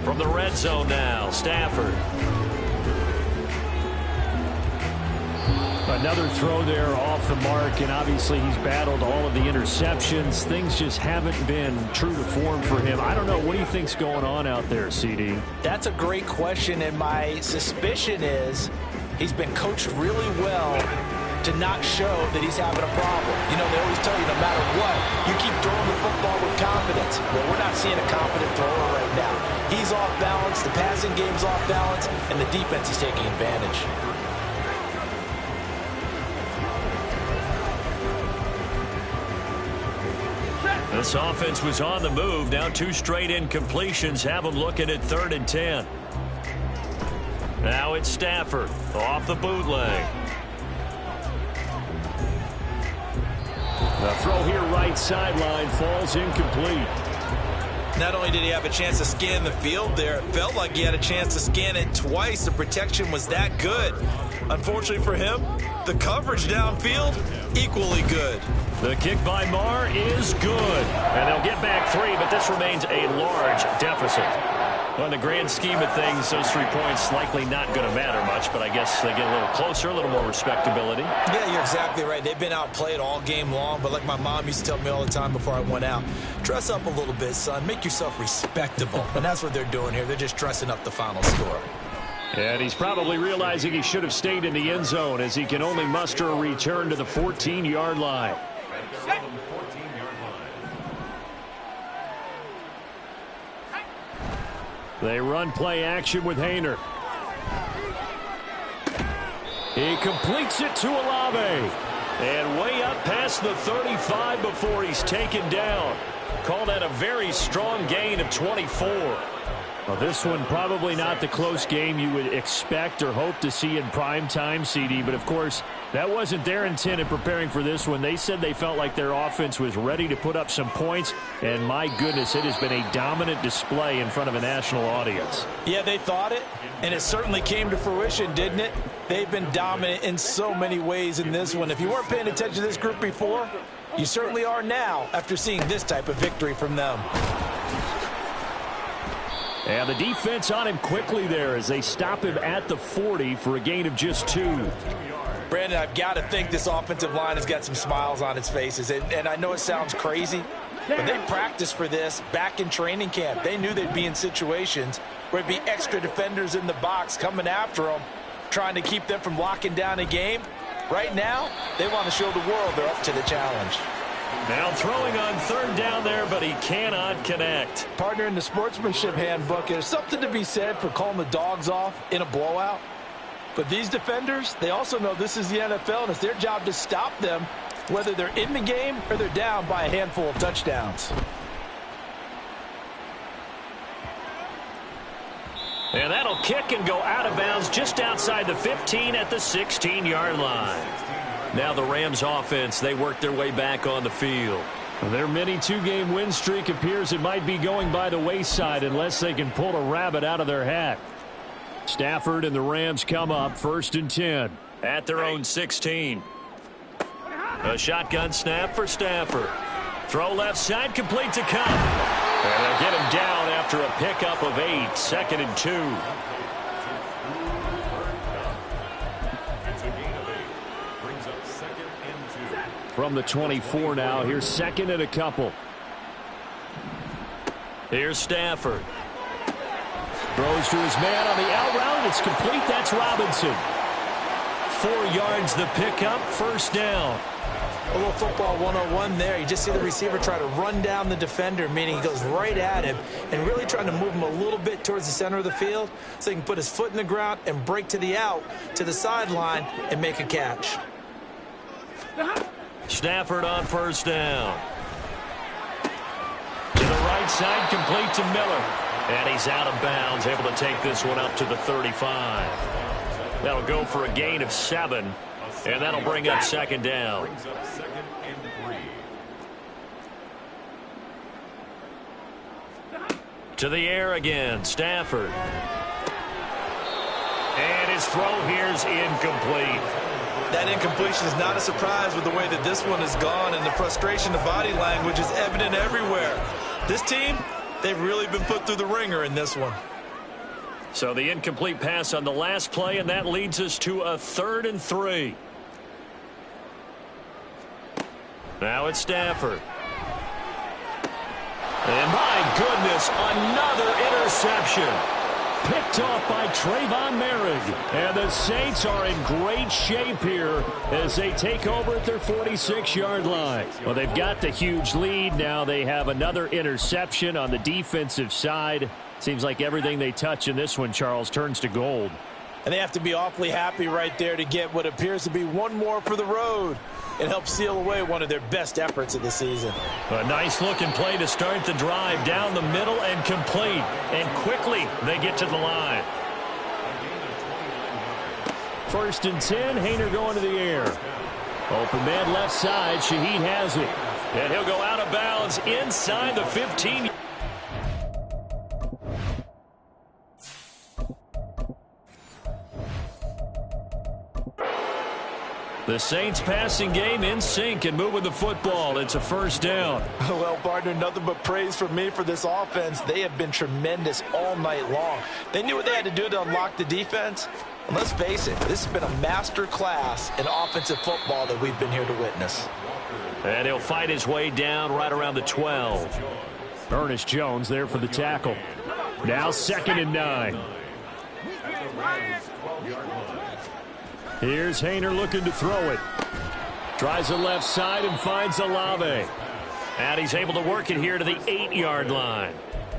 From the red zone now, Stafford. Another throw there off the mark, and obviously he's battled all of the interceptions. Things just haven't been true to form for him. I don't know. What do you think's going on out there, CD? That's a great question, and my suspicion is he's been coached really well to not show that he's having a problem. You know, they always tell you no matter what, you keep throwing the football with confidence. Well, we're not seeing a confident thrower right now. He's off balance, the passing game's off balance, and the defense is taking advantage. This offense was on the move. Now 2 straight incompletions have them looking at 3rd and 10. Now it's Stafford off the bootleg. The throw here right sideline falls incomplete. Not only did he have a chance to scan the field there, it felt like he had a chance to scan it twice. The protection was that good. Unfortunately for him, the coverage downfield, equally good. The kick by Marr is good. And they'll get back 3, but this remains a large deficit. Well, in the grand scheme of things, those 3 points likely not going to matter much, but I guess they get a little closer, a little more respectability. Yeah, you're exactly right. They've been outplayed all game long, but like my mom used to tell me all the time before I went out, dress up a little bit, son. Make yourself respectable. And that's what they're doing here. They're just dressing up the final score. And he's probably realizing he should have stayed in the end zone as he can only muster a return to the 14-yard line. They run play action with Hayner. He completes it to Olave. And way up past the 35 before he's taken down. Call that a very strong gain of 24. Well, this one probably not the close game you would expect or hope to see in prime time, CD. But, of course, that wasn't their intent in preparing for this one. They said they felt like their offense was ready to put up some points. And, my goodness, it has been a dominant display in front of a national audience. Yeah, they thought it, and it certainly came to fruition, didn't it? They've been dominant in so many ways in this one. If you weren't paying attention to this group before, you certainly are now after seeing this type of victory from them. And the defense on him quickly there as they stop him at the 40 for a gain of just 2. Brandon, I've got to think this offensive line has got some smiles on its faces. And I know it sounds crazy, but they practiced for this back in training camp. They knew they'd be in situations where it'd be extra defenders in the box coming after them, trying to keep them from locking down a game. Right now, they want to show the world they're up to the challenge. Now throwing on 3rd down there, but he cannot connect. Partner, in the sportsmanship handbook, there's something to be said for calling the dogs off in a blowout. But these defenders, they also know this is the NFL, and it's their job to stop them, whether they're in the game or they're down by a handful of touchdowns. And that'll kick and go out of bounds just outside the 15 at the 16-yard line. Now the Rams offense, they work their way back on the field. Their mini 2-game win streak appears it might be going by the wayside unless they can pull a rabbit out of their hat. Stafford and the Rams come up 1st and 10 at their own 16. A shotgun snap for Stafford. Throw left side, complete to Cup. And they'll get him down after a pickup of 8, 2nd and 2. From the 24 now, here's 2nd and a couple. Here's Stafford. Throws to his man on the out route. It's complete. That's Robinson. 4 yards the pickup, 1st down. A little football 101 there. You just see the receiver try to run down the defender, meaning he goes right at him and really trying to move him a little bit towards the center of the field so he can put his foot in the ground and break to the out, to the sideline, and make a catch. Stafford on 1st down. To the right side, complete to Miller. And he's out of bounds, able to take this one up to the 35. That'll go for a gain of 7, and that'll bring up second down. To the air again, Stafford. And his throw here's incomplete. That incompletion is not a surprise with the way that this one has gone, and the frustration, the body language is evident everywhere. This team, they've really been put through the ringer in this one. So the incomplete pass on the last play, and that leads us to a 3rd and 3. Now it's Stafford. And my goodness, another interception. Picked off by Trayvon Merrick. And the Saints are in great shape here as they take over at their 46-yard line. Well, they've got the huge lead. Now they have another interception on the defensive side. Seems like everything they touch in this one, Charles, turns to gold. And they have to be awfully happy right there to get what appears to be one more for the road. It helps seal away one of their best efforts of the season. A nice-looking play to start the drive down the middle and complete. And quickly they get to the line. 1st and 10, Haener going to the air. Open man left side, Shaheed has it. And he'll go out of bounds inside the 15. The Saints passing game in sync and moving the football. It's a 1st down. Well, partner, nothing but praise from me for this offense. They have been tremendous all night long. They knew what they had to do to unlock the defense. And let's face it, this has been a master class in offensive football that we've been here to witness. And he'll fight his way down right around the 12. Ernest Jones there for the tackle. Now 2nd and 9. Here's Haener looking to throw it. Tries the left side and finds Olave. And he's able to work it here to the 8-yard line.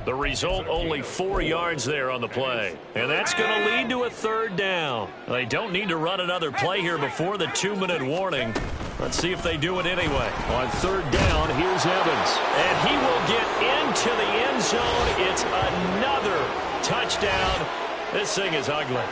The result, only 4 yards there on the play. And that's going to lead to a 3rd down. They don't need to run another play here before the 2-minute warning. Let's see if they do it anyway. On 3rd down, here's Evans. And he will get into the end zone. It's another touchdown. This thing is ugly.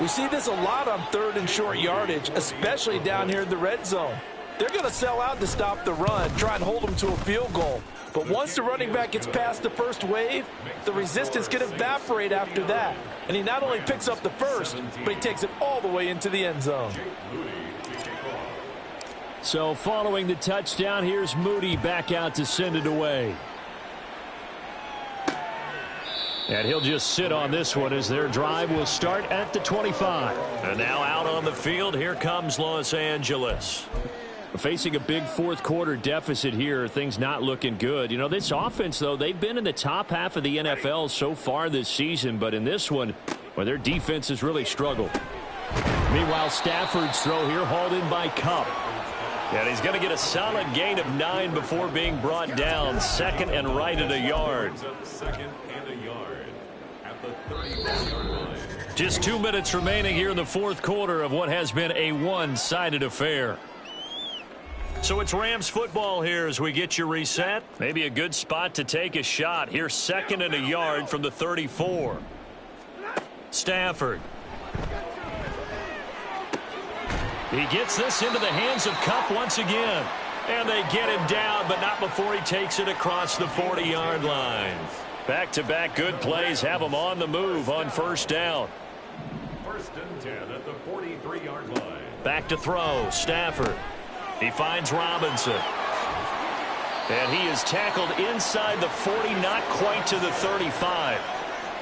We see this a lot on 3rd and short yardage, especially down here in the red zone. They're going to sell out to stop the run, try and hold them to a field goal. But once the running back gets past the first wave, the resistance can evaporate after that. And he not only picks up the first, but he takes it all the way into the end zone. So following the touchdown, here's Moody back out to send it away. And he'll just sit on this one as their drive will start at the 25. And now out on the field, here comes Los Angeles. Facing a big 4th quarter deficit here, things not looking good. You know, this offense, though, they've been in the top half of the NFL so far this season. But in this one, well, their defense has really struggled. Meanwhile, Stafford's throw here hauled in by Kupp. And he's going to get a solid gain of 9 before being brought down. 2nd and right at a yard. Just 2 minutes remaining here in the 4th quarter of what has been a one-sided affair. So it's Rams football here as we get you reset. Maybe a good spot to take a shot. Here's 2nd and a yard from the 34. Stafford. He gets this into the hands of Kupp once again. And they get him down, but not before he takes it across the 40-yard line. Back-to-back good plays have him on the move on 1st down. 1st and 10 at the 43-yard line. Back to throw, Stafford. He finds Robinson. And he is tackled inside the 40, not quite to the 35.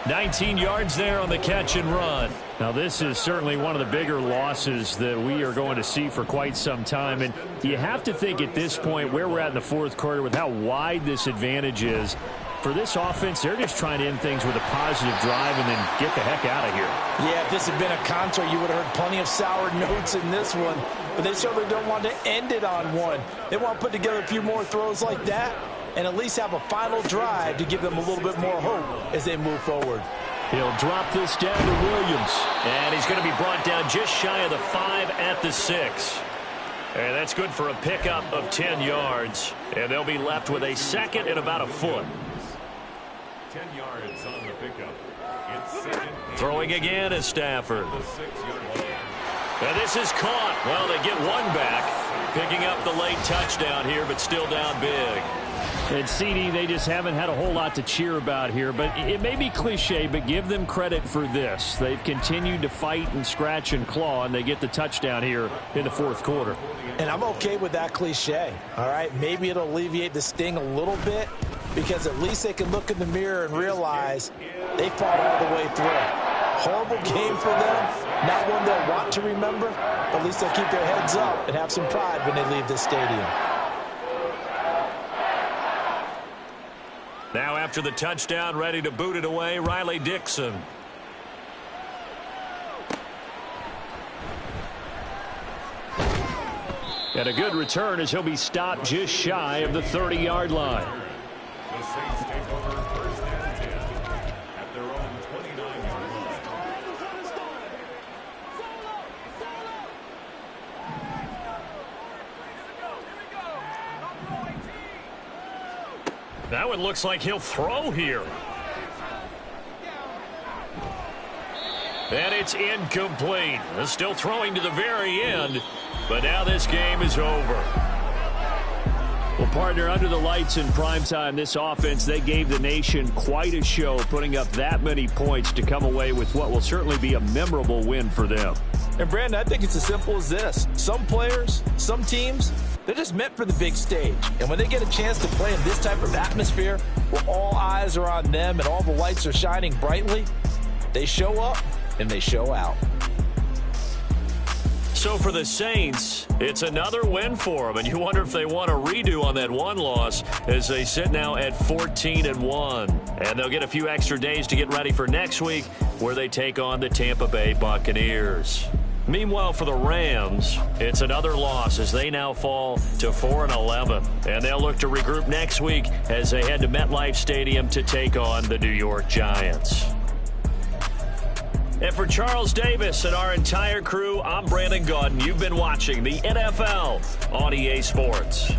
19 yards there on the catch and run. Now, this is certainly one of the bigger losses that we are going to see for quite some time. And you have to think at this point where we're at in the 4th quarter with how wide this advantage is. For this offense, they're just trying to end things with a positive drive and then get the heck out of here. Yeah, if this had been a concert, you would have heard plenty of sour notes in this one. But they certainly don't want to end it on one. They want to put together a few more throws like that and at least have a final drive to give them a little bit more hope as they move forward. He'll drop this down to Williams. And he's going to be brought down just shy of the 5 at the 6. And that's good for a pickup of 10 yards. And they'll be left with a 2nd and about a foot. 10 yards on the pickup. It's second. Throwing again is Stafford. The 6-yard line. And this is caught. Well, they get one back. Picking up the late touchdown here, but still down big. And CD, they just haven't had a whole lot to cheer about here, but it may be cliche, but give them credit for this. They've continued to fight and scratch and claw, and they get the touchdown here in the fourth quarter. And I'm okay with that cliche, all right? Maybe it'll alleviate the sting a little bit because at least they can look in the mirror and realize they fought all the way through. Horrible game for them, not one they'll want to remember, but at least they'll keep their heads up and have some pride when they leave this stadium. Now after the touchdown, ready to boot it away, Riley Dixon. And a good return as he'll be stopped just shy of the 30-yard line. The Saints take over first and 10 at their own 29-yard line. That one looks like he'll throw here. And it's incomplete. They're still throwing to the very end, but now this game is over. Well, partner, under the lights in primetime, this offense, they gave the nation quite a show, putting up that many points to come away with what will certainly be a memorable win for them. And, Brandon, I think it's as simple as this. Some players, some teams, they're just meant for the big stage. And when they get a chance to play in this type of atmosphere where all eyes are on them and all the lights are shining brightly, they show up and they show out. So for the Saints, it's another win for them, and you wonder if they want a redo on that one loss as they sit now at 14-1. And they'll get a few extra days to get ready for next week where they take on the Tampa Bay Buccaneers. Meanwhile, for the Rams, it's another loss as they now fall to 4-11. And they'll look to regroup next week as they head to MetLife Stadium to take on the New York Giants. And for Charles Davis and our entire crew, I'm Brandon Gaudin. You've been watching the NFL on EA Sports.